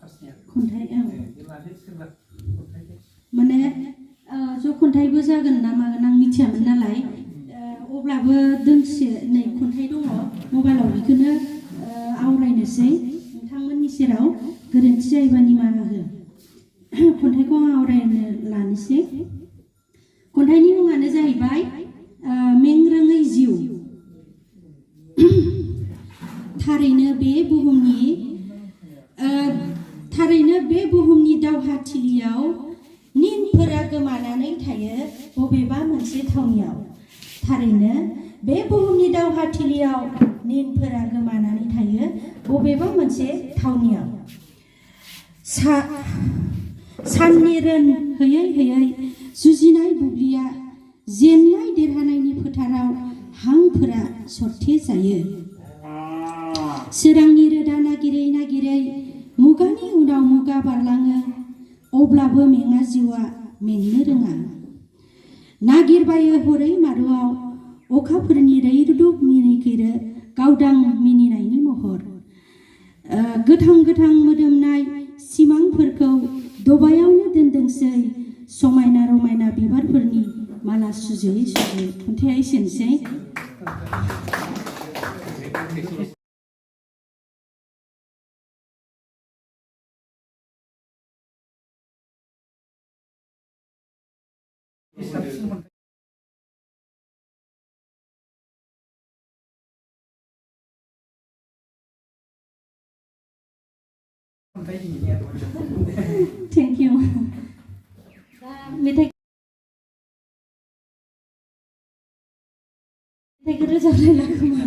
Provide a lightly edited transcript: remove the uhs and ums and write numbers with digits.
खन्थाइ माने ज' खन्थाइबो जागोन ना मागोन आं मिथियामोन नालाय अब्लाबो दोंसे नै खन्थाइ दङ मबाइलाव बेखौनो आवरायनोसै नोंथांमोननि सेराव गोरोन्थि जायोबा निमाहा हो खन्थाइखौ आं आवरायनो लानोसै खन्थाइनि मुङानो जाहैबाय मेंरोङै जिउ थारैनो बे बुहुमनि दावहाथिलियाव निनफोरा गोमानानै थायो बबेबा मोनसे थावनियाव थारैनो बे बुहुमनि दावहाथिलियाव निनफोरा गोमानानै थायो बबेबा मोनसे थावनियाव साननि रोन होयै होयै जुजिनाय बुब्लिया जेननाय देरहानायनि फोथाराव हांफोरा सरथे जायो सोरांनि रोदा नागिरै नागिरै मुगानि उनाव मुगा बारलाङो अब्लाबो मेङा जिउआ मेंनो रोङा नागिरबायो हरै मारुआव अखाफोरनि रैरुब मिनिखेरो गावदां मिनिनायनि महर गोथां गोथां मोदोमनाय सिमांफोरखौ दबायावनो दोनदोंसै समायना रमायना बिबारफोरनि माला सुजुयै सुजुयै खन्थाइया एसेनोसै Thank you. मेथाइखौ रोजाबलायला खोमा